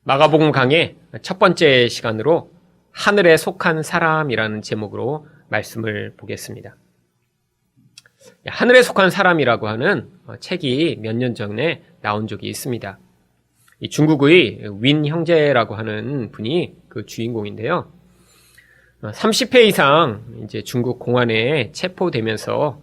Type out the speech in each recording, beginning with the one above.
마가복음 강의 첫 번째 시간으로 하늘에 속한 사람이라는 제목으로 말씀을 보겠습니다. 하늘에 속한 사람이라고 하는 책이 몇 년 전에 나온 적이 있습니다. 이 중국의 윈 형제라고 하는 분이 그 주인공인데요. 30회 이상 이제 중국 공안에 체포되면서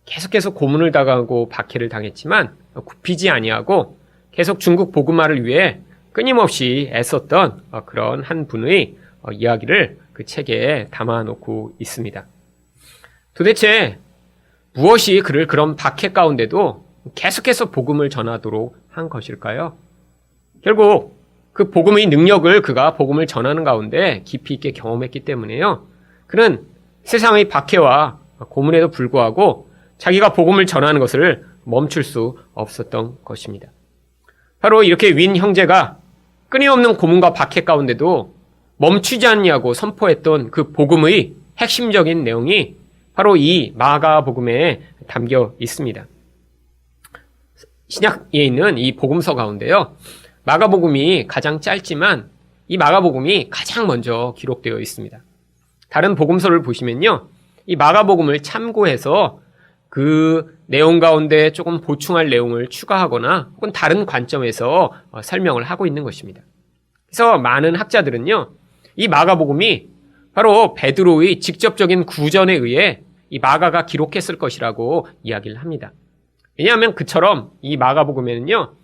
계속해서 고문을 당하고 박해를 당했지만 굽히지 아니하고 계속 중국 복음화를 위해 끊임없이 애썼던 그런 한 분의 이야기를 그 책에 담아놓고 있습니다. 도대체 무엇이 그를 그런 박해 가운데도 계속해서 복음을 전하도록 한 것일까요? 결국 그 복음의 능력을 그가 복음을 전하는 가운데 깊이 있게 경험했기 때문에요. 그는 세상의 박해와 고문에도 불구하고 자기가 복음을 전하는 것을 멈출 수 없었던 것입니다. 바로 이렇게 윈 형제가 끊임없는 고문과 박해 가운데도 멈추지 않냐고 선포했던 그 복음의 핵심적인 내용이 바로 이 마가복음에 담겨 있습니다. 신약에 있는 이 복음서 가운데요. 마가복음이 가장 짧지만 이 마가복음이 가장 먼저 기록되어 있습니다. 다른 복음서를 보시면요. 이 마가복음을 참고해서 그 내용 가운데 조금 보충할 내용을 추가하거나 혹은 다른 관점에서 설명을 하고 있는 것입니다. 그래서 많은 학자들은요. 이 마가복음이 바로 베드로의 직접적인 구전에 의해 이 마가가 기록했을 것이라고 이야기를 합니다. 왜냐하면 그처럼 이 마가복음에는요.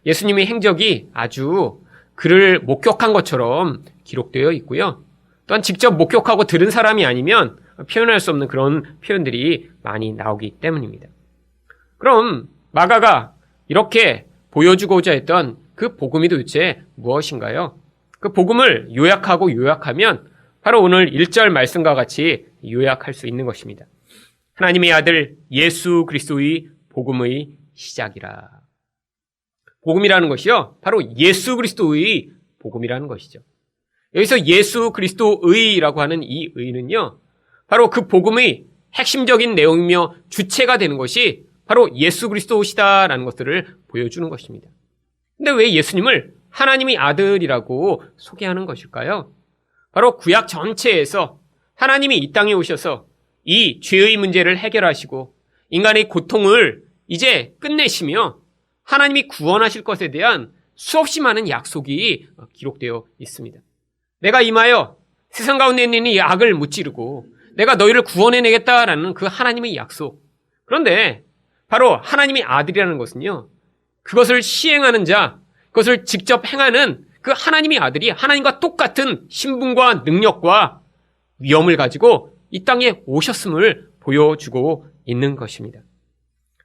예수님의 행적이 아주 그를 목격한 것처럼 기록되어 있고요. 또한 직접 목격하고 들은 사람이 아니면 표현할 수 없는 그런 표현들이 많이 나오기 때문입니다. 그럼 마가가 이렇게 보여주고자 했던 그 복음이 도대체 무엇인가요? 그 복음을 요약하면 바로 오늘 1절 말씀과 같이 요약할 수 있는 것입니다. 하나님의 아들 예수 그리스도의 복음의 시작이라. 복음이라는 것이요. 바로 예수 그리스도의 복음이라는 것이죠. 여기서 예수 그리스도의라고 하는 이 의는요. 바로 그 복음의 핵심적인 내용이며 주체가 되는 것이 바로 예수 그리스도시다라는 것들을 보여주는 것입니다. 근데 왜 예수님을 하나님의 아들이라고 소개하는 것일까요? 바로 구약 전체에서 하나님이 이 땅에 오셔서 이 죄의 문제를 해결하시고 인간의 고통을 이제 끝내시며 하나님이 구원하실 것에 대한 수없이 많은 약속이 기록되어 있습니다. 내가 임하여 세상 가운데 있는 이 악을 무찌르고 내가 너희를 구원해내겠다라는 그 하나님의 약속. 그런데 바로 하나님의 아들이라는 것은요. 그것을 시행하는 자, 그것을 직접 행하는 그 하나님의 아들이 하나님과 똑같은 신분과 능력과 위엄을 가지고 이 땅에 오셨음을 보여주고 있는 것입니다.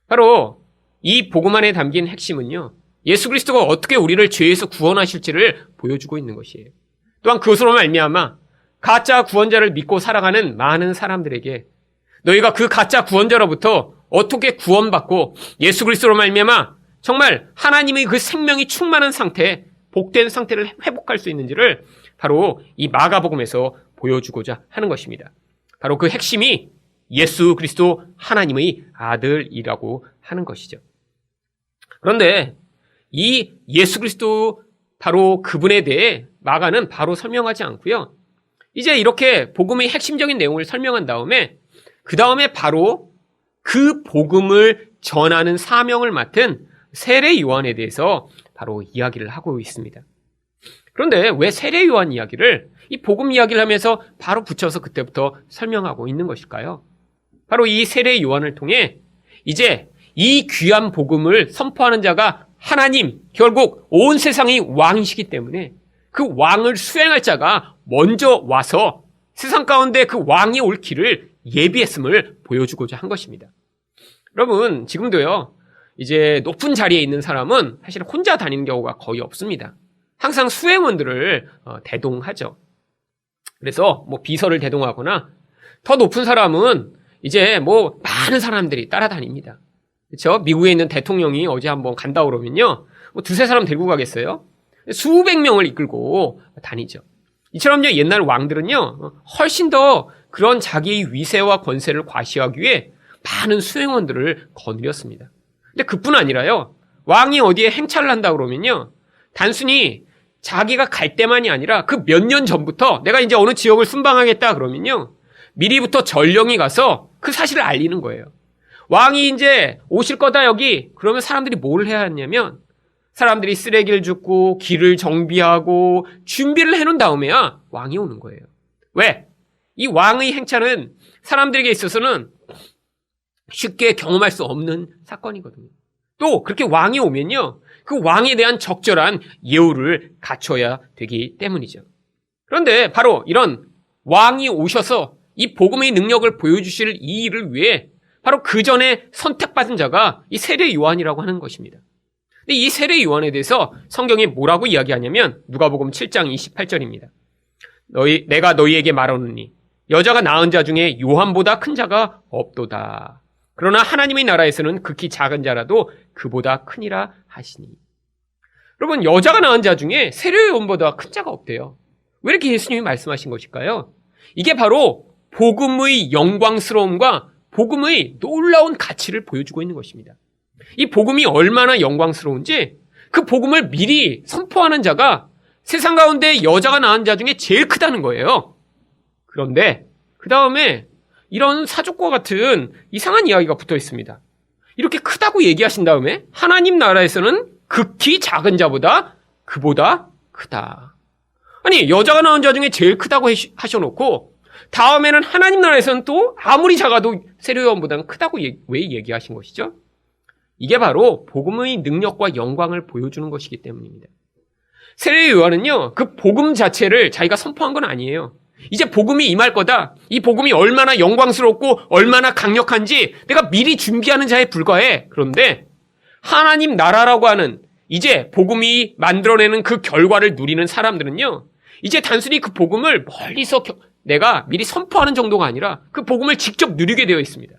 바로 이 복음 안에 담긴 핵심은요. 예수 그리스도가 어떻게 우리를 죄에서 구원하실지를 보여주고 있는 것이에요. 또한 그것으로 말미암아 가짜 구원자를 믿고 살아가는 많은 사람들에게 너희가 그 가짜 구원자로부터 어떻게 구원받고 예수 그리스도로 말미암아 정말 하나님의 그 생명이 충만한 상태, 복된 상태를 회복할 수 있는지를 바로 이 마가복음에서 보여주고자 하는 것입니다. 바로 그 핵심이 예수 그리스도 하나님의 아들이라고 하는 것이죠. 그런데 이 예수 그리스도 바로 그분에 대해 마가는 바로 설명하지 않고요. 이제 이렇게 복음의 핵심적인 내용을 설명한 다음에 그 다음에 바로 그 복음을 전하는 사명을 맡은 세례 요한에 대해서 바로 이야기를 하고 있습니다. 그런데 왜 세례 요한 이야기를 이 복음 이야기를 하면서 바로 붙여서 그때부터 설명하고 있는 것일까요? 바로 이 세례 요한을 통해 이제 이 귀한 복음을 선포하는 자가 하나님, 결국 온 세상의 왕이시기 때문에 그 왕을 수행할 자가 먼저 와서 세상 가운데 그 왕이 올 길을 예비했음을 보여주고자 한 것입니다. 여러분, 지금도요, 이제 높은 자리에 있는 사람은 사실 혼자 다니는 경우가 거의 없습니다. 항상 수행원들을 대동하죠. 그래서 뭐 비서를 대동하거나 더 높은 사람은 이제 뭐 많은 사람들이 따라다닙니다. 그렇죠? 미국에 있는 대통령이 어제 한번 간다 그러면요. 뭐 두세 사람 데리고 가겠어요? 수백 명을 이끌고 다니죠. 이처럼요, 옛날 왕들은요, 훨씬 더 그런 자기의 위세와 권세를 과시하기 위해 많은 수행원들을 거느렸습니다. 근데 그뿐 아니라요, 왕이 어디에 행차를 한다 그러면요, 단순히 자기가 갈 때만이 아니라 그 몇 년 전부터 내가 이제 어느 지역을 순방하겠다 그러면요. 미리부터 전령이 가서 그 사실을 알리는 거예요. 왕이 이제 오실 거다 여기. 그러면 사람들이 뭘 해야 하냐면 사람들이 쓰레기를 줍고 길을 정비하고 준비를 해놓은 다음에야 왕이 오는 거예요. 왜? 이 왕의 행차는 사람들에게 있어서는 쉽게 경험할 수 없는 사건이거든요. 또 그렇게 왕이 오면요. 그 왕에 대한 적절한 예우를 갖춰야 되기 때문이죠. 그런데 바로 이런 왕이 오셔서 이 복음의 능력을 보여주실 이 일을 위해 바로 그 전에 선택받은 자가 이 세례 요한이라고 하는 것입니다. 근데 이 세례 요한에 대해서 성경이 뭐라고 이야기하냐면 누가복음 7장 28절입니다. 내가 너희에게 말하노니 여자가 낳은 자 중에 요한보다 큰 자가 없도다. 그러나 하나님의 나라에서는 극히 작은 자라도 그보다 크니라 하시니. 여러분, 여자가 낳은 자 중에 세례 요한보다 큰 자가 없대요. 왜 이렇게 예수님이 말씀하신 것일까요? 이게 바로 복음의 영광스러움과 복음의 놀라운 가치를 보여주고 있는 것입니다. 이 복음이 얼마나 영광스러운지 그 복음을 미리 선포하는 자가 세상 가운데 여자가 낳은 자 중에 제일 크다는 거예요. 그런데 그 다음에 이런 사족과 같은 이상한 이야기가 붙어 있습니다. 이렇게 크다고 얘기하신 다음에 하나님 나라에서는 극히 작은 자보다 그보다 크다. 아니, 여자가 낳은 자 중에 제일 크다고 하셔놓고 다음에는 하나님 나라에서는 또 아무리 작아도 세례 요한보다는 크다고 왜 얘기하신 것이죠? 이게 바로 복음의 능력과 영광을 보여주는 것이기 때문입니다. 세례 요한은요, 그 복음 자체를 자기가 선포한 건 아니에요. 이제 복음이 임할 거다. 이 복음이 얼마나 영광스럽고 얼마나 강력한지 내가 미리 준비하는 자에 불과해. 그런데 하나님 나라라고 하는 이제 복음이 만들어내는 그 결과를 누리는 사람들은요, 이제 단순히 그 복음을 멀리서 내가 미리 선포하는 정도가 아니라 그 복음을 직접 누리게 되어 있습니다.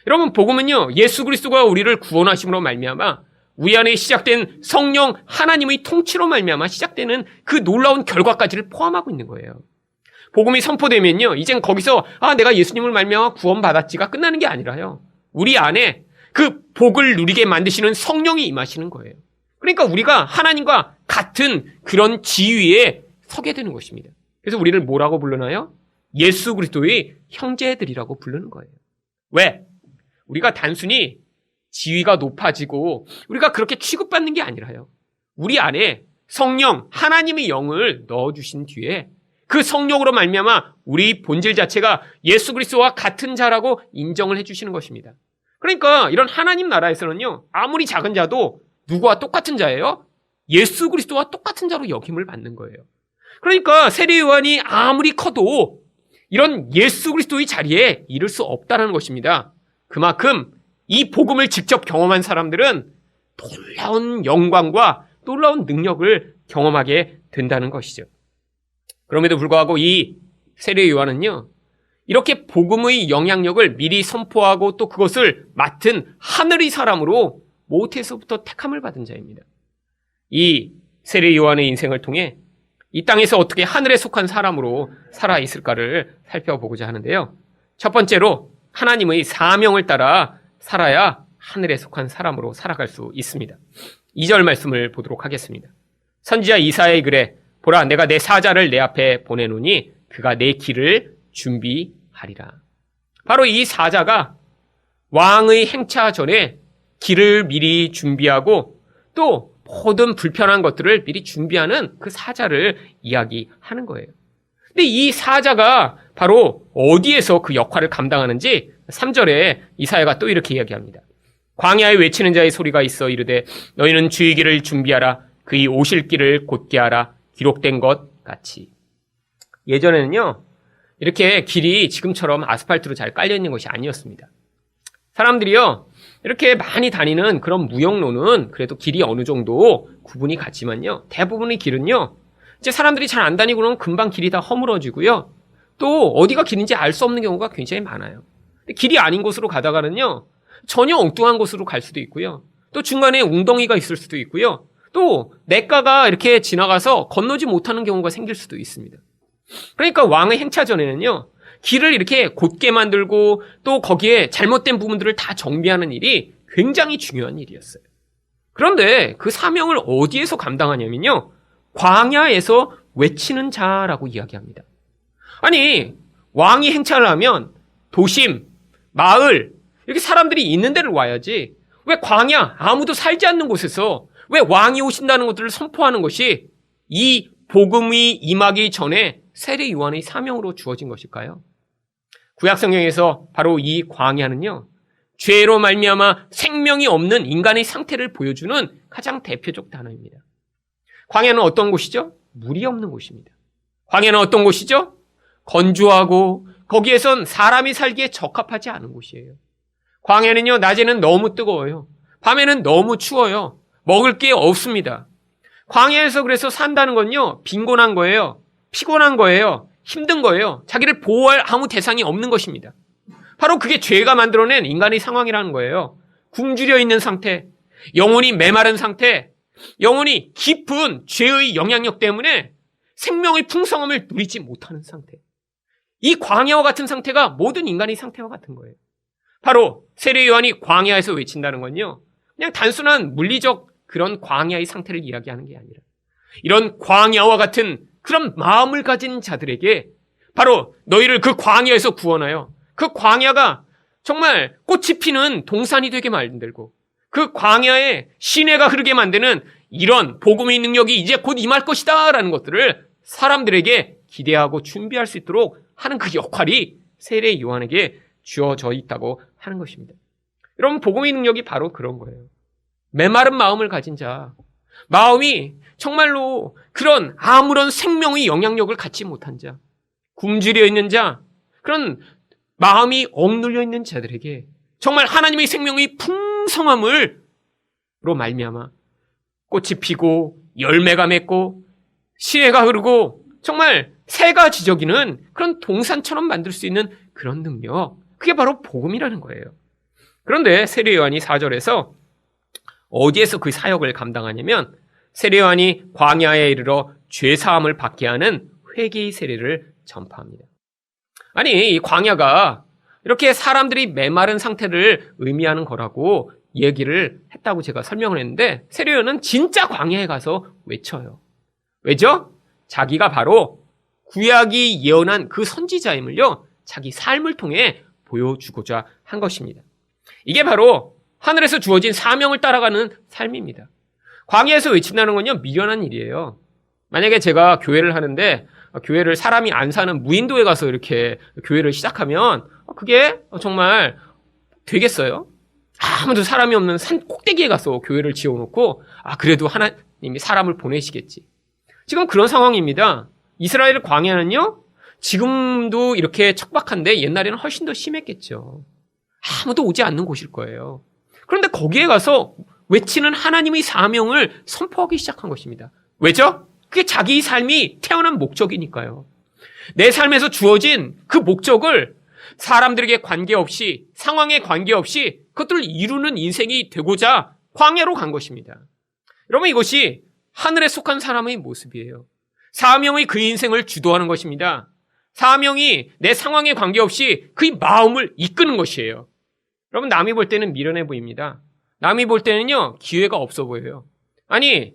여러분, 복음은요, 예수 그리스도가 우리를 구원하심으로 말미암아 우리 안에 시작된 성령 하나님의 통치로 말미암아 시작되는 그 놀라운 결과까지를 포함하고 있는 거예요. 복음이 선포되면요, 이젠 거기서 내가 예수님을 말미암아 구원받았지가 끝나는 게 아니라요. 우리 안에 그 복을 누리게 만드시는 성령이 임하시는 거예요. 그러니까 우리가 하나님과 같은 그런 지위에 서게 되는 것입니다. 그래서 우리를 뭐라고 부르나요? 예수 그리스도의 형제들이라고 부르는 거예요. 왜? 우리가 단순히 지위가 높아지고 우리가 그렇게 취급받는 게 아니라요. 우리 안에 성령, 하나님의 영을 넣어주신 뒤에 그 성령으로 말미암아 우리 본질 자체가 예수 그리스도와 같은 자라고 인정을 해주시는 것입니다. 그러니까 이런 하나님 나라에서는요, 아무리 작은 자도 누구와 똑같은 자예요? 예수 그리스도와 똑같은 자로 여김을 받는 거예요. 그러니까 세례 요한이 아무리 커도 이런 예수 그리스도의 자리에 이를 수 없다는 것입니다. 그만큼 이 복음을 직접 경험한 사람들은 놀라운 영광과 놀라운 능력을 경험하게 된다는 것이죠. 그럼에도 불구하고 이 세례 요한은요, 이렇게 복음의 영향력을 미리 선포하고 또 그것을 맡은 하늘의 사람으로 모태에서부터 택함을 받은 자입니다. 이 세례 요한의 인생을 통해 이 땅에서 어떻게 하늘에 속한 사람으로 살아있을까를 살펴보고자 하는데요. 첫 번째로 하나님의 사명을 따라 살아야 하늘에 속한 사람으로 살아갈 수 있습니다. 2절 말씀을 보도록 하겠습니다. 선지자 이사야의 글에 보라, 내가 내 사자를 내 앞에 보내노니 그가 내 길을 준비하리라. 바로 이 사자가 왕의 행차 전에 길을 미리 준비하고 또 모든 불편한 것들을 미리 준비하는 그 사자를 이야기하는 거예요. 근데 이 사자가 바로 어디에서 그 역할을 감당하는지 3절에 이사야가 또 이렇게 이야기합니다. 광야에 외치는 자의 소리가 있어 이르되 너희는 주의 길을 준비하라. 그의 오실 길을 곧게 하라. 기록된 것 같이. 예전에는요, 이렇게 길이 지금처럼 아스팔트로 잘 깔려있는 것이 아니었습니다. 사람들이요, 이렇게 많이 다니는 그런 무역로는 그래도 길이 어느 정도 구분이 갔지만요, 대부분의 길은요, 이제 사람들이 잘 안 다니고 그러면 금방 길이 다 허물어지고요, 또 어디가 길인지 알 수 없는 경우가 굉장히 많아요. 길이 아닌 곳으로 가다가는요, 전혀 엉뚱한 곳으로 갈 수도 있고요, 또 중간에 웅덩이가 있을 수도 있고요, 또 냇가가 이렇게 지나가서 건너지 못하는 경우가 생길 수도 있습니다. 그러니까 왕의 행차 전에는요, 길을 이렇게 곧게 만들고 또 거기에 잘못된 부분들을 다 정비하는 일이 굉장히 중요한 일이었어요. 그런데 그 사명을 어디에서 감당하냐면요, 광야에서 외치는 자라고 이야기합니다. 아니, 왕이 행차를 하면 도심, 마을, 이렇게 사람들이 있는 데를 와야지. 왜 광야, 아무도 살지 않는 곳에서 왜 왕이 오신다는 것들을 선포하는 것이 이 복음이 임하기 전에 세례 요한의 사명으로 주어진 것일까요? 구약 성경에서 바로 이 광야는요, 죄로 말미암아 생명이 없는 인간의 상태를 보여주는 가장 대표적 단어입니다. 광야는 어떤 곳이죠? 물이 없는 곳입니다. 광야는 어떤 곳이죠? 건조하고 거기에선 사람이 살기에 적합하지 않은 곳이에요. 광야는요, 낮에는 너무 뜨거워요. 밤에는 너무 추워요. 먹을 게 없습니다. 광야에서 그래서 산다는 건요, 빈곤한 거예요. 피곤한 거예요. 힘든 거예요. 자기를 보호할 아무 대상이 없는 것입니다. 바로 그게 죄가 만들어낸 인간의 상황이라는 거예요. 굶주려 있는 상태, 영혼이 메마른 상태, 영혼이 깊은 죄의 영향력 때문에 생명의 풍성함을 누리지 못하는 상태. 이 광야와 같은 상태가 모든 인간의 상태와 같은 거예요. 바로 세례 요한이 광야에서 외친다는 건요, 그냥 단순한 물리적 그런 광야의 상태를 이야기하는 게 아니라 이런 광야와 같은 그런 마음을 가진 자들에게 바로 너희를 그 광야에서 구원하여 그 광야가 정말 꽃이 피는 동산이 되게 만들고 그 광야에 시내가 흐르게 만드는 이런 복음의 능력이 이제 곧 임할 것이다 라는 것들을 사람들에게 기대하고 준비할 수 있도록 하는 그 역할이 세례 요한에게 주어져 있다고 하는 것입니다. 여러분, 복음의 능력이 바로 그런 거예요. 메마른 마음을 가진 자, 마음이 정말로 그런 아무런 생명의 영향력을 갖지 못한 자, 굶주려 있는 자, 그런 마음이 억눌려 있는 자들에게 정말 하나님의 생명의 풍성함으로 말미암아 꽃이 피고 열매가 맺고 시내가 흐르고 정말 새가 지저귀는 그런 동산처럼 만들 수 있는 그런 능력, 그게 바로 복음이라는 거예요. 그런데 세례 요한이 4절에서 어디에서 그 사역을 감당하냐면 세례 요한이 광야에 이르러 죄사함을 받게 하는 회개의 세례를 전파합니다. 아니, 이 광야가 이렇게 사람들이 메마른 상태를 의미하는 거라고 얘기를 했다고 제가 설명을 했는데 세례 요한은 진짜 광야에 가서 외쳐요. 왜죠? 자기가 바로 구약이 예언한 그 선지자임을요, 자기 삶을 통해 보여주고자 한 것입니다. 이게 바로 하늘에서 주어진 사명을 따라가는 삶입니다. 광야에서 외친다는 건요, 미련한 일이에요. 만약에 제가 교회를 하는데 교회를 사람이 안 사는 무인도에 가서 이렇게 교회를 시작하면 그게 정말 되겠어요? 아무도 사람이 없는 산 꼭대기에 가서 교회를 지어놓고 그래도 하나님이 사람을 보내시겠지. 지금 그런 상황입니다. 이스라엘 광야는요, 지금도 이렇게 척박한데 옛날에는 훨씬 더 심했겠죠. 아무도 오지 않는 곳일 거예요. 그런데 거기에 가서 외치는 하나님의 사명을 선포하기 시작한 것입니다. 왜죠? 그게 자기 삶이 태어난 목적이니까요. 내 삶에서 주어진 그 목적을 사람들에게 관계없이, 상황에 관계없이 그것들을 이루는 인생이 되고자 광야로 간 것입니다. 여러분, 이것이 하늘에 속한 사람의 모습이에요. 사명이 그의 인생을 주도하는 것입니다. 사명이 내 상황에 관계없이 그의 마음을 이끄는 것이에요. 여러분, 남이 볼 때는 미련해 보입니다. 남이 볼 때는요, 기회가 없어 보여요. 아니,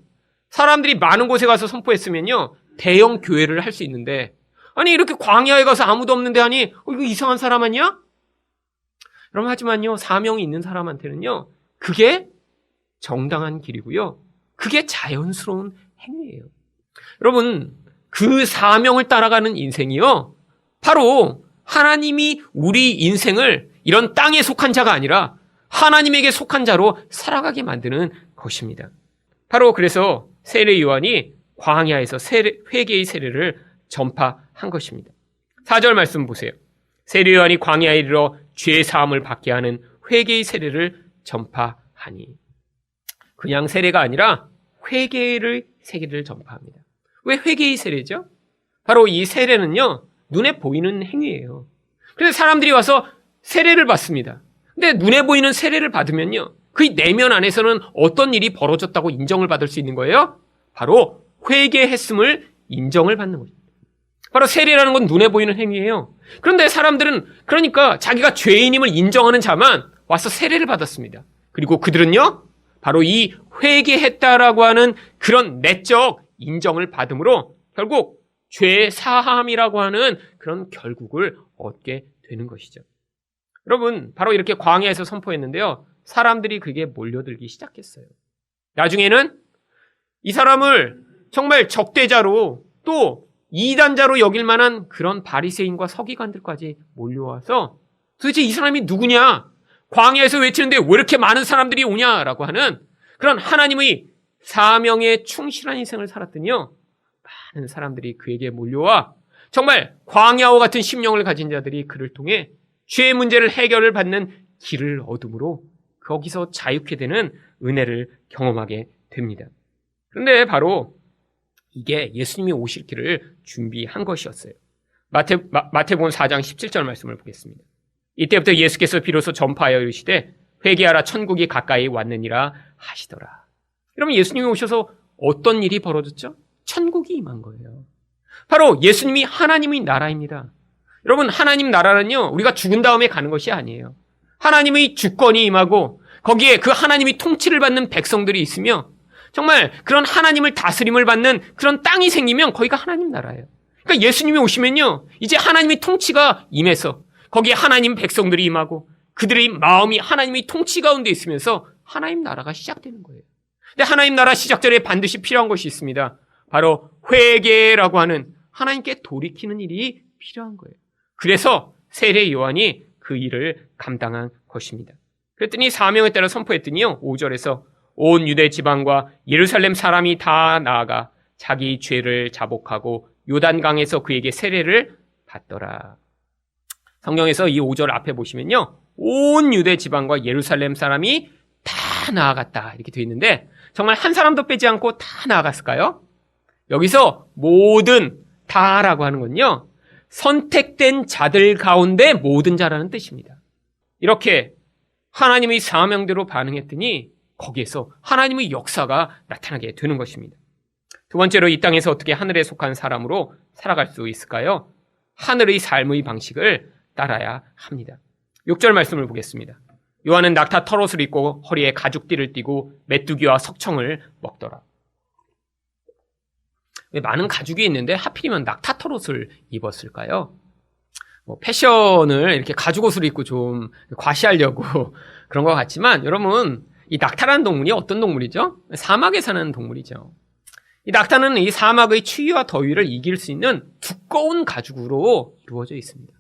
사람들이 많은 곳에 가서 선포했으면요, 대형 교회를 할 수 있는데, 아니, 이렇게 광야에 가서 아무도 없는데, 아니, 이거 이상한 사람 아니야? 여러분, 하지만요, 사명이 있는 사람한테는요, 그게 정당한 길이고요, 그게 자연스러운 행위예요. 여러분, 그 사명을 따라가는 인생이요, 바로 하나님이 우리 인생을 이런 땅에 속한 자가 아니라 하나님에게 속한 자로 살아가게 만드는 것입니다. 바로 그래서 세례 요한이 광야에서 회개의 세례를 전파한 것입니다. 4절 말씀 보세요. 세례 요한이 광야에 이르러 죄 사함을 받게 하는 회개의 세례를 전파하니. 그냥 세례가 아니라 회개의 세례를 전파합니다. 왜 회개의 세례죠? 바로 이 세례는요, 눈에 보이는 행위예요. 그래서 사람들이 와서 세례를 받습니다. 근데 눈에 보이는 세례를 받으면요, 그 내면 안에서는 어떤 일이 벌어졌다고 인정을 받을 수 있는 거예요? 바로 회개했음을 인정을 받는 거죠. 바로 세례라는 건 눈에 보이는 행위예요. 그런데 사람들은 그러니까 자기가 죄인임을 인정하는 자만 와서 세례를 받았습니다. 그리고 그들은요, 바로 이 회개했다라고 하는 그런 내적 인정을 받음으로 결국 죄 사함이라고 하는 그런 결국을 얻게 되는 것이죠. 여러분, 바로 이렇게 광야에서 선포했는데요. 사람들이 그게 몰려들기 시작했어요. 나중에는 이 사람을 정말 적대자로 또 이단자로 여길 만한 그런 바리새인과 서기관들까지 몰려와서 도대체 이 사람이 누구냐? 광야에서 외치는데 왜 이렇게 많은 사람들이 오냐라고 하는 그런 하나님의 사명에 충실한 인생을 살았더니요. 많은 사람들이 그에게 몰려와 정말 광야와 같은 심령을 가진 자들이 그를 통해 죄의 문제를 해결을 받는 길을 얻음으로 거기서 자유케 되는 은혜를 경험하게 됩니다. 그런데 바로 이게 예수님이 오실 길을 준비한 것이었어요. 마태복음 4장 17절 말씀을 보겠습니다. 이때부터 예수께서 비로소 전파하여 이르시되 회개하라 천국이 가까이 왔느니라 하시더라. 그러면 예수님이 오셔서 어떤 일이 벌어졌죠? 천국이 임한 거예요. 바로 예수님이 하나님의 나라입니다. 여러분, 하나님 나라는요, 우리가 죽은 다음에 가는 것이 아니에요. 하나님의 주권이 임하고 거기에 그 하나님이 통치를 받는 백성들이 있으며 정말 그런 하나님을 다스림을 받는 그런 땅이 생기면 거기가 하나님 나라예요. 그러니까 예수님이 오시면요, 이제 하나님의 통치가 임해서 거기에 하나님 백성들이 임하고 그들의 마음이 하나님의 통치 가운데 있으면서 하나님 나라가 시작되는 거예요. 근데 하나님 나라 시작 전에 반드시 필요한 것이 있습니다. 바로 회개라고 하는 하나님께 돌이키는 일이 필요한 거예요. 그래서 세례 요한이 그 일을 감당한 것입니다. 그랬더니 사명에 따라 선포했더니요, 5절에서 온 유대 지방과 예루살렘 사람이 다 나아가 자기 죄를 자복하고 요단강에서 그에게 세례를 받더라. 성경에서 이 5절 앞에 보시면요, 온 유대 지방과 예루살렘 사람이 다 나아갔다 이렇게 되어 있는데 정말 한 사람도 빼지 않고 다 나아갔을까요? 여기서 모든 다라고 하는 건요, 선택된 자들 가운데 모든 자라는 뜻입니다. 이렇게 하나님의 사명대로 반응했더니 거기에서 하나님의 역사가 나타나게 되는 것입니다. 두 번째로 이 땅에서 어떻게 하늘에 속한 사람으로 살아갈 수 있을까요? 하늘의 삶의 방식을 따라야 합니다. 6절 말씀을 보겠습니다. 요한은 낙타 털옷을 입고 허리에 가죽띠를 띠고 메뚜기와 석청을 먹더라. 왜 많은 가죽이 있는데 하필이면 낙타 털옷을 입었을까요? 패션을 이렇게 가죽옷을 입고 좀 과시하려고 그런 것 같지만 여러분, 이 낙타라는 동물이 어떤 동물이죠? 사막에 사는 동물이죠. 이 낙타는 이 사막의 추위와 더위를 이길 수 있는 두꺼운 가죽으로 이루어져 있습니다.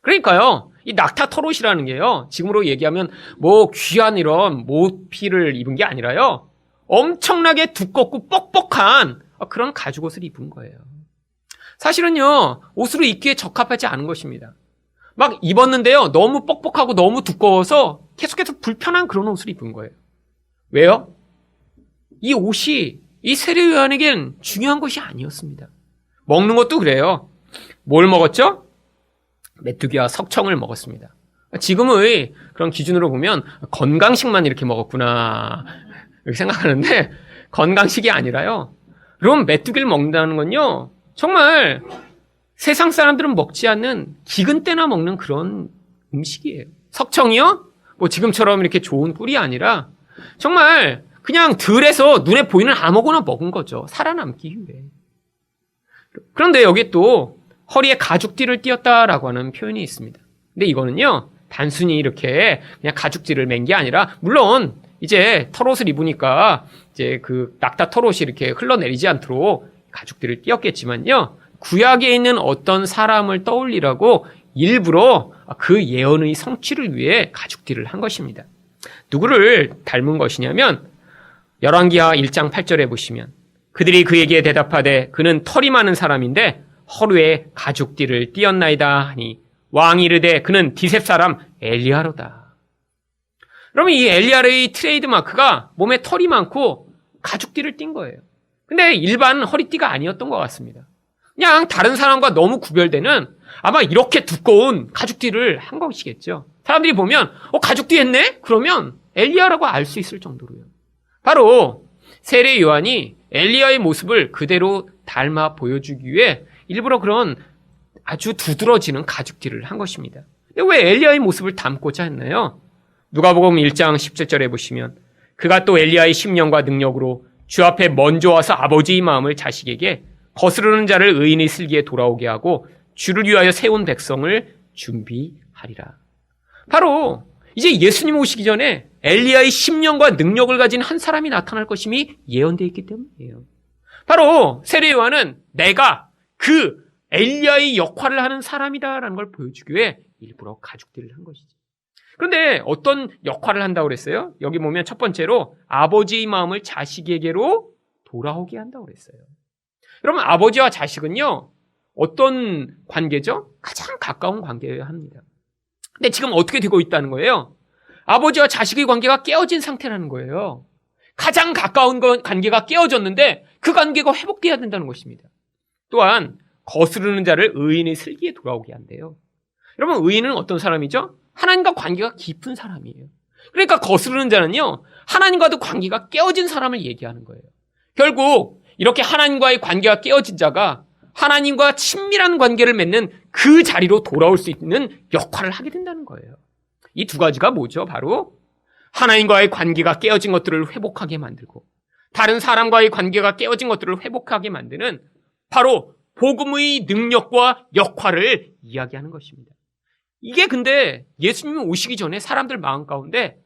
그러니까요, 이 낙타 털옷이라는 게요, 지금으로 얘기하면 뭐 귀한 이런 모피를 입은 게 아니라요, 엄청나게 두껍고 뻑뻑한 그런 가죽옷을 입은 거예요. 사실은요, 옷으로 입기에 적합하지 않은 것입니다. 막 입었는데요, 너무 뻑뻑하고 너무 두꺼워서 계속해서 불편한 그런 옷을 입은 거예요. 왜요? 이 옷이 이 세례 요한에겐 중요한 것이 아니었습니다. 먹는 것도 그래요. 뭘 먹었죠? 메뚜기와 석청을 먹었습니다. 지금의 그런 기준으로 보면 건강식만 이렇게 먹었구나 이렇게 생각하는데 건강식이 아니라요, 그럼 메뚜기를 먹는다는 건요, 정말 세상 사람들은 먹지 않는 기근 때나 먹는 그런 음식이에요. 석청이요? 뭐 지금처럼 이렇게 좋은 꿀이 아니라 정말 그냥 들에서 눈에 보이는 아무거나 먹은 거죠. 살아남기 위해. 그런데 여기 또 허리에 가죽띠를 띄었다라고 하는 표현이 있습니다. 근데 이거는요, 단순히 이렇게 그냥 가죽띠를 맨 게 아니라, 물론 이제 털옷을 입으니까 이제 그 낙타 털옷이 이렇게 흘러내리지 않도록 가죽띠를 띄었겠지만요, 구약에 있는 어떤 사람을 떠올리라고 일부러 그 예언의 성취를 위해 가죽띠를 한 것입니다. 누구를 닮은 것이냐면 열왕기하 1장 8절에 보시면 그들이 그에게 대답하되 그는 털이 많은 사람인데 허루에 가죽띠를 띄었나이다 하니 왕이 이르되 그는 디셉 사람 엘리야로다. 그러면 이 엘리야의 트레이드 마크가 몸에 털이 많고 가죽띠를 띈 거예요. 근데 일반 허리띠가 아니었던 것 같습니다. 그냥 다른 사람과 너무 구별되는 아마 이렇게 두꺼운 가죽띠를 한 것이겠죠. 사람들이 보면 가죽띠 했네? 그러면 엘리야라고 알 수 있을 정도로요. 바로 세례 요한이 엘리야의 모습을 그대로 닮아 보여주기 위해 일부러 그런 아주 두드러지는 가죽띠를 한 것입니다. 왜 엘리야의 모습을 담고자 했나요? 누가복음 1장 17절에 보시면 그가 또 엘리야의 심령과 능력으로 주 앞에 먼저 와서 아버지의 마음을 자식에게 거스르는 자를 의인의 슬기에 돌아오게 하고 주를 위하여 세운 백성을 준비하리라. 바로 이제 예수님 오시기 전에 엘리야의 심령과 능력을 가진 한 사람이 나타날 것임이 예언되어 있기 때문이에요. 바로 세례 요한은 내가 그 엘리야의 역할을 하는 사람이다라는 걸 보여주기 위해 일부러 가죽들을 한 것이죠. 그런데 어떤 역할을 한다고 그랬어요? 여기 보면 첫 번째로 아버지의 마음을 자식에게로 돌아오게 한다고 그랬어요. 그러면 아버지와 자식은요, 어떤 관계죠? 가장 가까운 관계여야 합니다. 근데 지금 어떻게 되고 있다는 거예요? 아버지와 자식의 관계가 깨어진 상태라는 거예요. 가장 가까운 관계가 깨어졌는데 그 관계가 회복돼야 된다는 것입니다. 또한 거스르는 자를 의인의 슬기에 돌아오게 한대요. 여러분, 의인은 어떤 사람이죠? 하나님과 관계가 깊은 사람이에요. 그러니까 거스르는 자는요, 하나님과도 관계가 깨어진 사람을 얘기하는 거예요. 결국 이렇게 하나님과의 관계가 깨어진 자가 하나님과 친밀한 관계를 맺는 그 자리로 돌아올 수 있는 역할을 하게 된다는 거예요. 이 두 가지가 뭐죠? 바로 하나님과의 관계가 깨어진 것들을 회복하게 만들고 다른 사람과의 관계가 깨어진 것들을 회복하게 만드는 바로 복음의 능력과 역할을 이야기하는 것입니다. 이게 근데 예수님이 오시기 전에 사람들 마음 가운데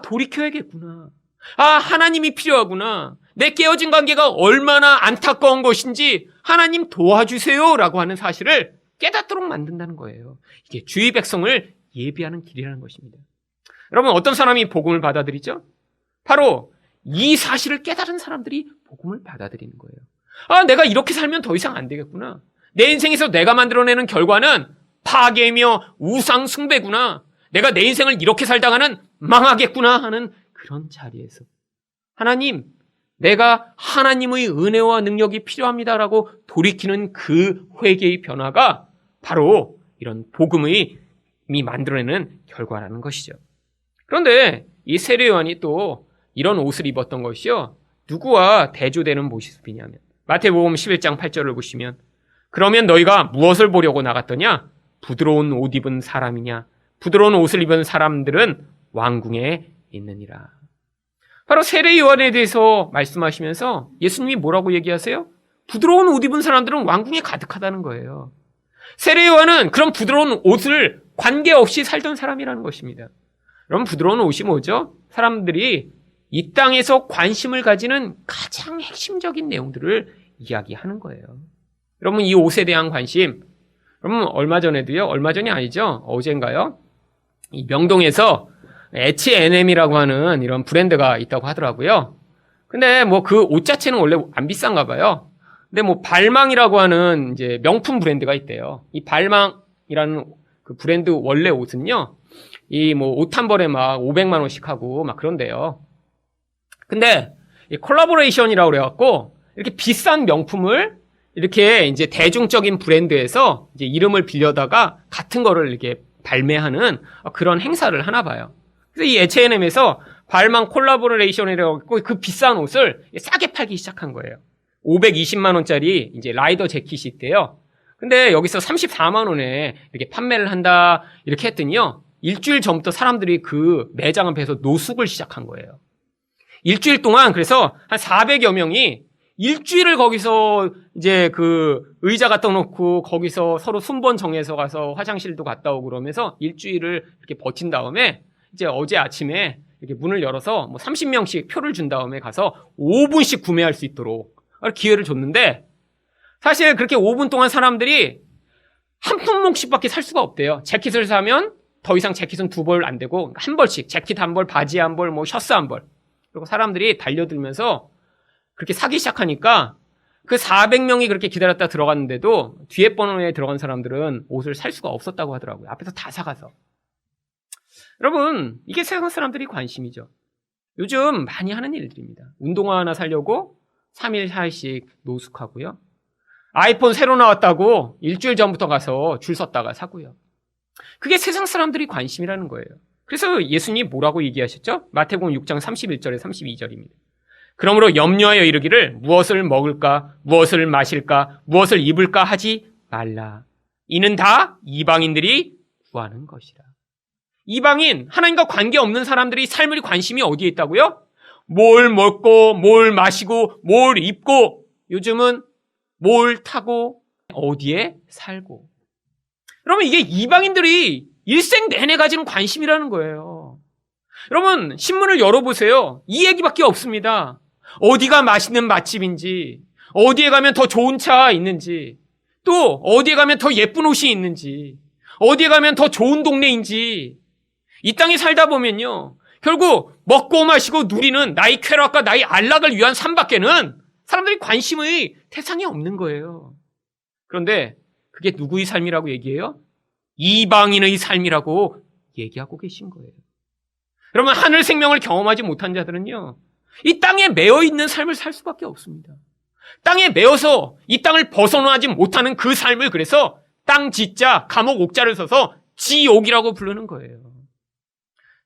돌이켜야겠구나. 하나님이 필요하구나. 내 깨어진 관계가 얼마나 안타까운 것인지 하나님 도와주세요라고 하는 사실을 깨닫도록 만든다는 거예요. 이게 주의 백성을 예비하는 길이라는 것입니다. 여러분, 어떤 사람이 복음을 받아들이죠? 바로 이 사실을 깨달은 사람들이 복음을 받아들이는 거예요. 내가 이렇게 살면 더 이상 안 되겠구나. 내 인생에서 내가 만들어내는 결과는 파괴며 우상 숭배구나. 내가 내 인생을 이렇게 살다가는 망하겠구나 하는 그런 자리에서 하나님, 내가 하나님의 은혜와 능력이 필요합니다라고 돌이키는 그 회개의 변화가 바로 이런 복음이 만들어내는 결과라는 것이죠. 그런데 이 세례 요한이 또 이런 옷을 입었던 것이요, 누구와 대조되는 모습이냐면 마태복음 11장 8절을 보시면 그러면 너희가 무엇을 보려고 나갔더냐? 부드러운 옷 입은 사람이냐? 부드러운 옷을 입은 사람들은 왕궁에 있느니라. 바로 세례 요한에 대해서 말씀하시면서 예수님이 뭐라고 얘기하세요? 부드러운 옷 입은 사람들은 왕궁에 가득하다는 거예요. 세례 요한은 그런 부드러운 옷을 관계없이 살던 사람이라는 것입니다. 그럼 부드러운 옷이 뭐죠? 사람들이 이 땅에서 관심을 가지는 가장 핵심적인 내용들을 이야기하는 거예요. 여러분, 이 옷에 대한 관심, 여러분 얼마 전이 아니죠? 어젠가요? 이 명동에서 H&M이라고 하는 이런 브랜드가 있다고 하더라고요. 근데 뭐 그 옷 자체는 원래 안 비싼가 봐요. 근데 뭐 발망이라고 하는 이제 명품 브랜드가 있대요. 이 발망이라는 그 브랜드 원래 옷은요, 이 뭐 옷 한 벌에 막 500만 원씩 하고 막 그런데요. 근데 이 콜라보레이션이라고 그래갖고 이렇게 비싼 명품을 이렇게 이제 대중적인 브랜드에서 이제 이름을 빌려다가 같은 거를 이렇게 발매하는 그런 행사를 하나 봐요. 그래서 이 H&M에서 발망 콜라보레이션이라고 했고 그 비싼 옷을 싸게 팔기 시작한 거예요. 520만 원짜리 이제 라이더 재킷이 있대요. 근데 여기서 34만 원에 이렇게 판매를 한다 이렇게 했더니요, 일주일 전부터 사람들이 그 매장 앞에서 노숙을 시작한 거예요. 일주일 동안 그래서 한 400여 명이 일주일을 거기서 이제 그 의자 갖다 놓고 거기서 서로 순번 정해서 가서 화장실도 갔다 오고 그러면서 일주일을 이렇게 버틴 다음에 이제 어제 아침에 이렇게 문을 열어서 뭐 30명씩 표를 준 다음에 가서 5분씩 구매할 수 있도록 기회를 줬는데, 사실 그렇게 5분 동안 사람들이 한 품목씩밖에 살 수가 없대요. 재킷을 사면 더 이상 재킷은 2벌 안 되고 한 벌씩, 재킷 한 벌, 바지 한 벌, 뭐 셔츠 한 벌. 그리고 사람들이 달려들면서 그렇게 사기 시작하니까 그 400명이 그렇게 기다렸다 들어갔는데도 뒤에 번호에 들어간 사람들은 옷을 살 수가 없었다고 하더라고요. 앞에서 다 사가서. 여러분, 이게 세상 사람들이 관심이죠. 요즘 많이 하는 일들입니다. 운동화 하나 사려고 3일, 4일씩 노숙하고요. 아이폰 새로 나왔다고 일주일 전부터 가서 줄 섰다가 사고요. 그게 세상 사람들이 관심이라는 거예요. 그래서 예수님이 뭐라고 얘기하셨죠? 마태복음 6장 31절에 32절입니다. 그러므로 염려하여 이르기를 무엇을 먹을까, 무엇을 마실까, 무엇을 입을까 하지 말라. 이는 다 이방인들이 구하는 것이라. 이방인, 하나님과 관계없는 사람들이 삶의 관심이 어디에 있다고요? 뭘 먹고, 뭘 마시고, 뭘 입고, 요즘은 뭘 타고, 어디에 살고. 여러분, 이게 이방인들이 일생 내내 가지는 관심이라는 거예요. 여러분, 신문을 열어보세요. 이 얘기밖에 없습니다. 어디가 맛있는 맛집인지, 어디에 가면 더 좋은 차 있는지, 또 어디에 가면 더 예쁜 옷이 있는지, 어디에 가면 더 좋은 동네인지. 이 땅에 살다 보면요, 결국 먹고 마시고 누리는 나의 쾌락과 나의 안락을 위한 삶밖에는 사람들이 관심의 대상이 없는 거예요. 그런데 그게 누구의 삶이라고 얘기해요? 이방인의 삶이라고 얘기하고 계신 거예요. 여러분, 하늘 생명을 경험하지 못한 자들은요, 이 땅에 매여 있는 삶을 살 수밖에 없습니다. 땅에 매여서 이 땅을 벗어나지 못하는 그 삶을 그래서 땅 지자, 감옥 옥자를 써서 지옥이라고 부르는 거예요.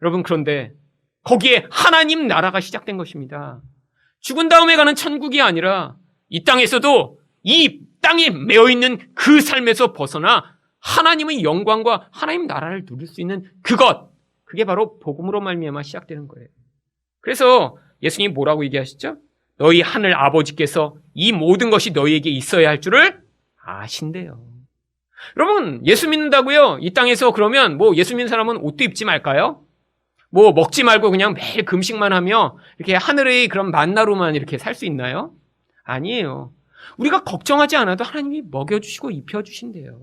여러분, 그런데 거기에 하나님 나라가 시작된 것입니다. 죽은 다음에 가는 천국이 아니라 이 땅에서도 이 땅에 매여 있는 그 삶에서 벗어나 하나님의 영광과 하나님 나라를 누릴 수 있는 그게 바로 복음으로 말미암아 시작되는 거예요. 그래서 예수님이 뭐라고 얘기하시죠? 너희 하늘 아버지께서 이 모든 것이 너희에게 있어야 할 줄을 아신대요. 여러분, 예수 믿는다고요? 이 땅에서 그러면 예수 믿는 사람은 옷도 입지 말까요? 먹지 말고 그냥 매일 금식만 하며 이렇게 하늘의 그런 만나로만 이렇게 살 수 있나요? 아니에요. 우리가 걱정하지 않아도 하나님이 먹여주시고 입혀주신대요.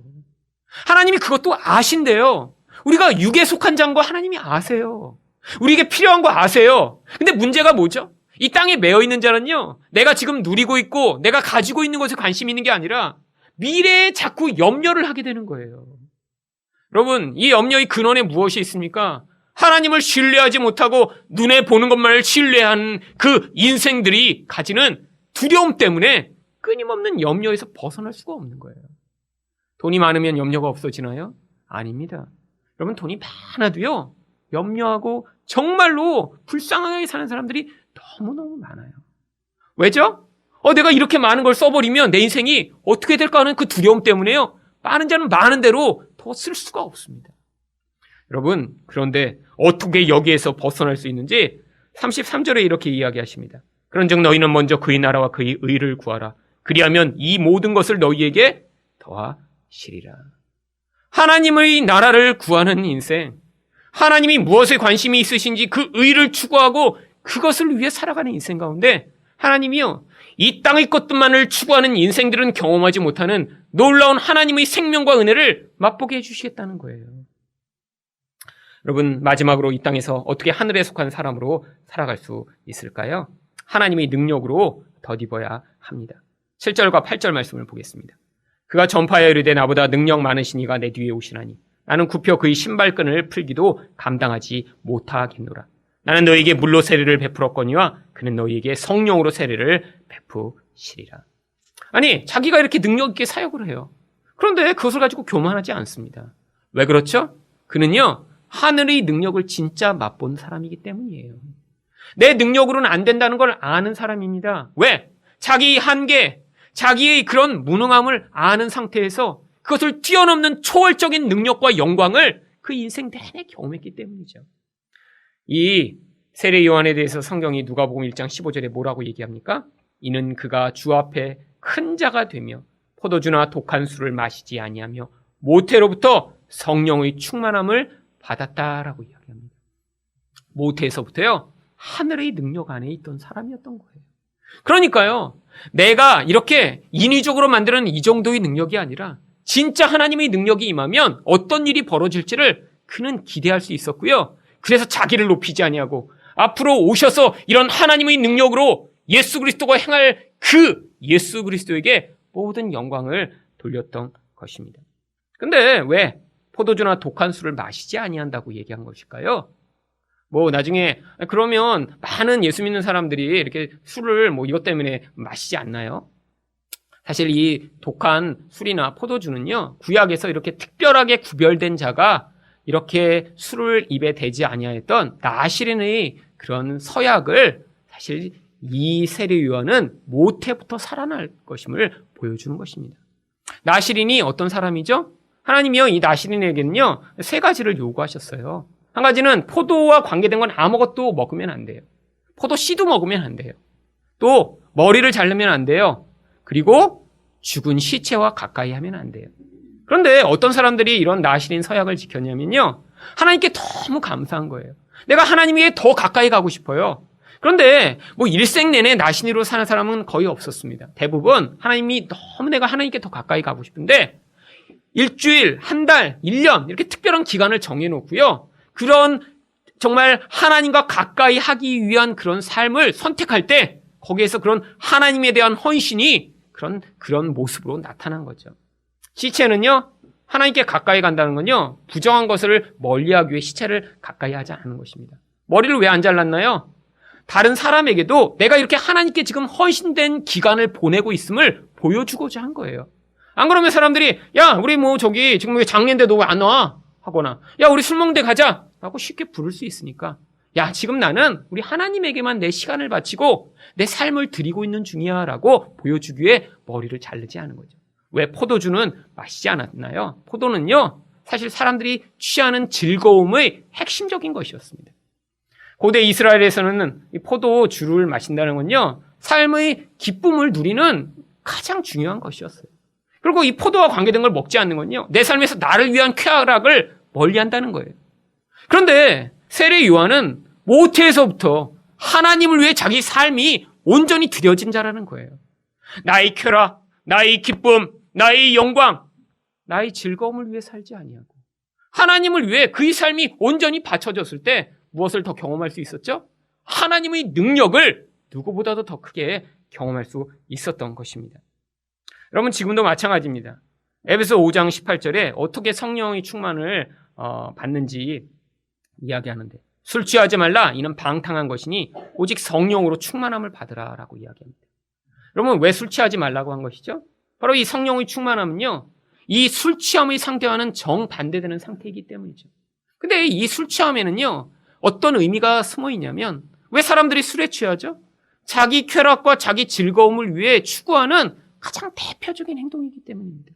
하나님이 그것도 아신대요. 우리가 육에 속한 자인 하나님이 아세요. 우리에게 필요한 거 아세요. 근데 문제가 뭐죠? 이 땅에 매여 있는 자는요, 내가 지금 누리고 있고 내가 가지고 있는 것에 관심이 있는 게 아니라 미래에 자꾸 염려를 하게 되는 거예요. 여러분, 이 염려의 근원에 무엇이 있습니까? 하나님을 신뢰하지 못하고 눈에 보는 것만을 신뢰하는 그 인생들이 가지는 두려움 때문에 끊임없는 염려에서 벗어날 수가 없는 거예요. 돈이 많으면 염려가 없어지나요? 아닙니다. 여러분, 돈이 많아도요, 염려하고 정말로 불쌍하게 사는 사람들이 너무너무 많아요. 왜죠? 내가 이렇게 많은 걸 써버리면 내 인생이 어떻게 될까 하는 그 두려움 때문에요, 많은 자는 많은 대로 더 쓸 수가 없습니다. 여러분, 그런데 어떻게 여기에서 벗어날 수 있는지 33절에 이렇게 이야기하십니다. 그런즉 너희는 먼저 그의 나라와 그의 의를 구하라. 그리하면 이 모든 것을 너희에게 더하시리라. 하나님의 나라를 구하는 인생, 하나님이 무엇에 관심이 있으신지 그 의를 추구하고 그것을 위해 살아가는 인생 가운데 하나님이요, 이 땅의 것들만을 추구하는 인생들은 경험하지 못하는 놀라운 하나님의 생명과 은혜를 맛보게 해주시겠다는 거예요. 여러분, 마지막으로 이 땅에서 어떻게 하늘에 속한 사람으로 살아갈 수 있을까요? 하나님의 능력으로 덧입어야 합니다. 7절과 8절 말씀을 보겠습니다. 그가 전파하여 이르되 나보다 능력 많으신 이가 내 뒤에 오시나니 나는 굽혀 그의 신발끈을 풀기도 감당하지 못하겠노라. 나는 너희에게 물로 세례를 베풀었거니와 그는 너희에게 성령으로 세례를 베푸시리라. 아니, 자기가 이렇게 능력 있게 사역을 해요. 그런데 그것을 가지고 교만하지 않습니다. 왜 그렇죠? 그는요, 하늘의 능력을 진짜 맛본 사람이기 때문이에요. 내 능력으로는 안 된다는 걸 아는 사람입니다. 왜? 자기 한계, 자기의 그런 무능함을 아는 상태에서 그것을 뛰어넘는 초월적인 능력과 영광을 그 인생 내내 경험했기 때문이죠. 이 세례 요한에 대해서 성경이 누가복음 1장 15절에 뭐라고 얘기합니까? 이는 그가 주 앞에 큰 자가 되며 포도주나 독한 술을 마시지 아니하며 모태로부터 성령의 충만함을 받았다라고 이야기합니다. 모태에서부터요, 하늘의 능력 안에 있던 사람이었던 거예요. 그러니까요, 내가 이렇게 인위적으로 만드는 이 정도의 능력이 아니라 진짜 하나님의 능력이 임하면 어떤 일이 벌어질지를 그는 기대할 수 있었고요. 그래서 자기를 높이지 아니하고 앞으로 오셔서 이런 하나님의 능력으로 예수 그리스도가 행할 그 예수 그리스도에게 모든 영광을 돌렸던 것입니다. 근데 왜 포도주나 독한 술을 마시지 아니한다고 얘기한 것일까요? 나중에 그러면 많은 예수 믿는 사람들이 이렇게 술을 이것 때문에 마시지 않나요? 사실 이 독한 술이나 포도주는요, 구약에서 이렇게 특별하게 구별된 자가 이렇게 술을 입에 대지 아니하였던 나시린의 그런 서약을 사실 이 세례 요한은 모태부터 살아날 것임을 보여주는 것입니다. 나시린이 어떤 사람이죠? 하나님이요, 이 나시린에게는요, 세 가지를 요구하셨어요. 한 가지는 포도와 관계된 건 아무것도 먹으면 안 돼요. 포도 씨도 먹으면 안 돼요. 또 머리를 자르면 안 돼요. 그리고 죽은 시체와 가까이 하면 안 돼요. 그런데 어떤 사람들이 이런 나실인 서약을 지켰냐면요, 하나님께 너무 감사한 거예요. 내가 하나님에게 더 가까이 가고 싶어요. 그런데 뭐 일생 내내 나신이로 사는 사람은 거의 없었습니다. 대부분 하나님이 너무 내가 하나님께 더 가까이 가고 싶은데 일주일, 한 달, 1년 이렇게 특별한 기간을 정해놓고요, 그런 정말 하나님과 가까이 하기 위한 그런 삶을 선택할 때 거기에서 그런 하나님에 대한 헌신이 그런 모습으로 나타난 거죠. 시체는요, 하나님께 가까이 간다는 건요, 부정한 것을 멀리하기 위해 시체를 가까이 하지 않는 것입니다. 머리를 왜 안 잘랐나요? 다른 사람에게도 내가 이렇게 하나님께 지금 헌신된 기간을 보내고 있음을 보여주고자 한 거예요. 안 그러면 사람들이 야, 우리 지금 장례인데 너 왜 안 와? 하거나 야, 우리 술 먹는데 가자 라고 쉽게 부를 수 있으니까, 야, 지금 나는 우리 하나님에게만 내 시간을 바치고 내 삶을 드리고 있는 중이야 라고 보여주기 위해 머리를 자르지 않은 거죠. 왜 포도주는 마시지 않았나요? 포도는요, 사실 사람들이 취하는 즐거움의 핵심적인 것이었습니다. 고대 이스라엘에서는 이 포도주를 마신다는 건요, 삶의 기쁨을 누리는 가장 중요한 것이었어요. 그리고 이 포도와 관계된 걸 먹지 않는 건요, 내 삶에서 나를 위한 쾌락을 멀리한다는 거예요. 그런데 세례 요한은 모태에서부터 하나님을 위해 자기 삶이 온전히 드려진 자라는 거예요. 나의 쾌락, 나의 기쁨, 나의 영광, 나의 즐거움을 위해 살지 아니하고 하나님을 위해 그의 삶이 온전히 바쳐졌을 때 무엇을 더 경험할 수 있었죠? 하나님의 능력을 누구보다도 더 크게 경험할 수 있었던 것입니다. 여러분, 지금도 마찬가지입니다. 에베소 5장 18절에 어떻게 성령의 충만을 받는지 이야기하는데, 술 취하지 말라, 이는 방탕한 것이니 오직 성령으로 충만함을 받으라 라고 이야기합니다. 여러분, 왜 술 취하지 말라고 한 것이죠? 바로 이 성령의 충만함은요, 이 술 취함의 상태와는 정반대되는 상태이기 때문이죠. 근데 이 술 취함에는요, 어떤 의미가 숨어 있냐면, 왜 사람들이 술에 취하죠? 자기 쾌락과 자기 즐거움을 위해 추구하는 가장 대표적인 행동이기 때문입니다.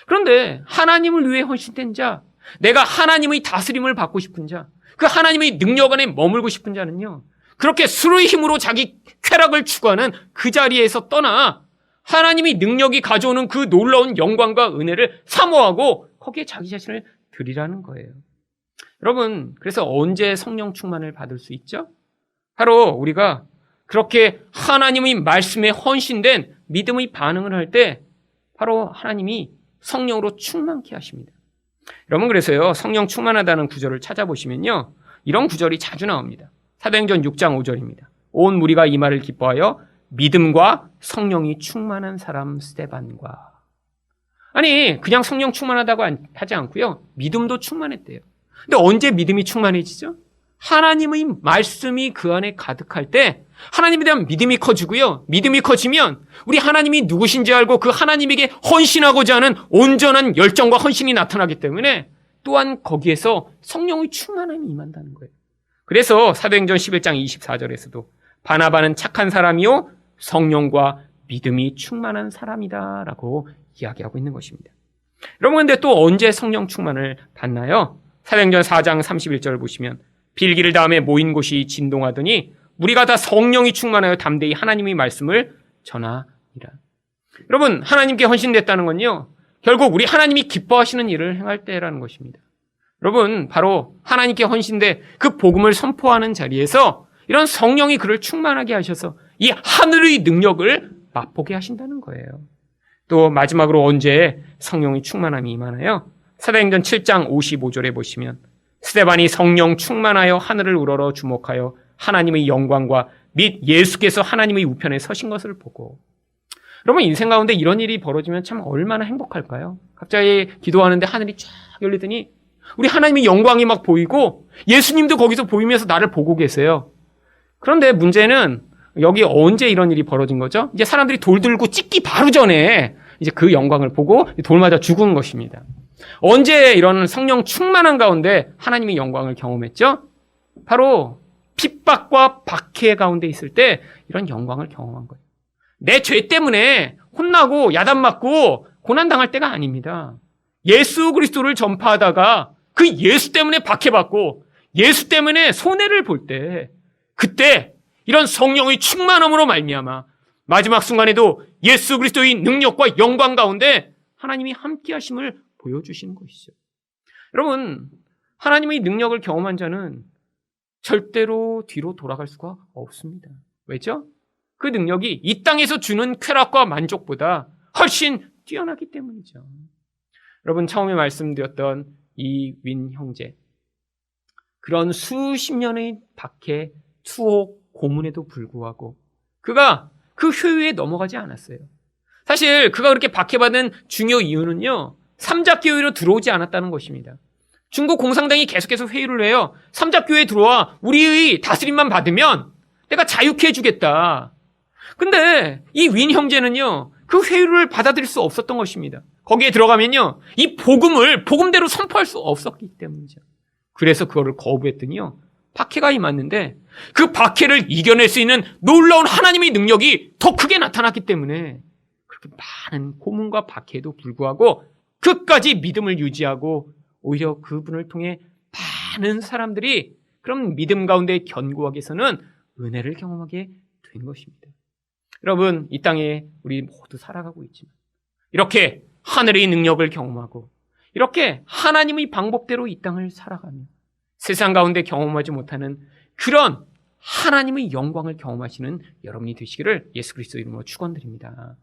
그런데 하나님을 위해 헌신된 자, 내가 하나님의 다스림을 받고 싶은 자, 그 하나님의 능력 안에 머물고 싶은 자는요, 그렇게 술의 힘으로 자기 쾌락을 추구하는 그 자리에서 떠나 하나님의 능력이 가져오는 그 놀라운 영광과 은혜를 사모하고 거기에 자기 자신을 드리라는 거예요. 여러분, 그래서 언제 성령 충만을 받을 수 있죠? 바로 우리가 그렇게 하나님의 말씀에 헌신된 믿음의 반응을 할 때 바로 하나님이 성령으로 충만케 하십니다. 여러분, 그래서요, 성령 충만하다는 구절을 찾아보시면요, 이런 구절이 자주 나옵니다. 사도행전 6장 5절입니다. 온 무리가 이 말을 기뻐하여 믿음과 성령이 충만한 사람 스데반과. 아니, 그냥 성령 충만하다고 하지 않고요, 믿음도 충만했대요. 근데 언제 믿음이 충만해지죠? 하나님의 말씀이 그 안에 가득할 때 하나님에 대한 믿음이 커지고요, 믿음이 커지면 우리 하나님이 누구신지 알고 그 하나님에게 헌신하고자 하는 온전한 열정과 헌신이 나타나기 때문에 또한 거기에서 성령의 충만함이 임한다는 거예요. 그래서 사도행전 11장 24절에서도 바나바는 착한 사람이요 성령과 믿음이 충만한 사람이다 라고 이야기하고 있는 것입니다. 여러분, 근데 또 언제 성령 충만을 받나요? 사도행전 4장 31절을 보시면 빌기를 다음에 모인 곳이 진동하더니 우리가 다 성령이 충만하여 담대히 하나님의 말씀을 전하니라. 여러분, 하나님께 헌신됐다는 건요, 결국 우리 하나님이 기뻐하시는 일을 행할 때라는 것입니다. 여러분, 바로 하나님께 헌신돼 그 복음을 선포하는 자리에서 이런 성령이 그를 충만하게 하셔서 이 하늘의 능력을 맛보게 하신다는 거예요. 또 마지막으로 언제 성령의 충만함이 임하나요? 사도행전 7장 55절에 보시면 스데반이 성령 충만하여 하늘을 우러러 주목하여 하나님의 영광과 및 예수께서 하나님의 우편에 서신 것을 보고. 여러분, 인생 가운데 이런 일이 벌어지면 참 얼마나 행복할까요? 갑자기 기도하는데 하늘이 쫙 열리더니 우리 하나님의 영광이 막 보이고 예수님도 거기서 보이면서 나를 보고 계세요. 그런데 문제는 여기 언제 이런 일이 벌어진 거죠? 이제 사람들이 돌 들고 찍기 바로 전에 이제 그 영광을 보고 돌 맞아 죽은 것입니다. 언제 이런 성령 충만한 가운데 하나님의 영광을 경험했죠? 바로 핍박과 박해 가운데 있을 때 이런 영광을 경험한 거예요. 내 죄 때문에 혼나고 야단맞고 고난당할 때가 아닙니다. 예수 그리스도를 전파하다가 그 예수 때문에 박해받고 예수 때문에 손해를 볼 때, 그때 이런 성령의 충만함으로 말미암아 마지막 순간에도 예수 그리스도의 능력과 영광 가운데 하나님이 함께 하심을 보여주시는 것이죠. 여러분, 하나님의 능력을 경험한 자는 절대로 뒤로 돌아갈 수가 없습니다. 왜죠? 그 능력이 이 땅에서 주는 쾌락과 만족보다 훨씬 뛰어나기 때문이죠. 여러분, 처음에 말씀드렸던 이 윈 형제, 그런 수십 년의 박해, 투옥, 고문에도 불구하고 그가 그 효유에 넘어가지 않았어요. 사실 그가 그렇게 박해받은 중요 이유는요, 삼작교회로 들어오지 않았다는 것입니다. 중국 공산당이 계속해서 회의를 해요. 삼작교회에 들어와 우리의 다스림만 받으면 내가 자유케 해주겠다. 근데 이 윈 형제는요, 그 회의를 받아들일 수 없었던 것입니다. 거기에 들어가면요, 이 복음을 복음대로 선포할 수 없었기 때문이죠. 그래서 그거를 거부했더니요, 박해가 임했는데 그 박해를 이겨낼 수 있는 놀라운 하나님의 능력이 더 크게 나타났기 때문에 그렇게 많은 고문과 박해에도 불구하고 끝까지 믿음을 유지하고 오히려 그분을 통해 많은 사람들이 그런 믿음 가운데 견고하게 서는 은혜를 경험하게 된 것입니다. 여러분, 이 땅에 우리 모두 살아가고 있지만 이렇게 하늘의 능력을 경험하고 이렇게 하나님의 방법대로 이 땅을 살아가며 세상 가운데 경험하지 못하는 그런 하나님의 영광을 경험하시는 여러분이 되시기를 예수 그리스도 이름으로 축원드립니다.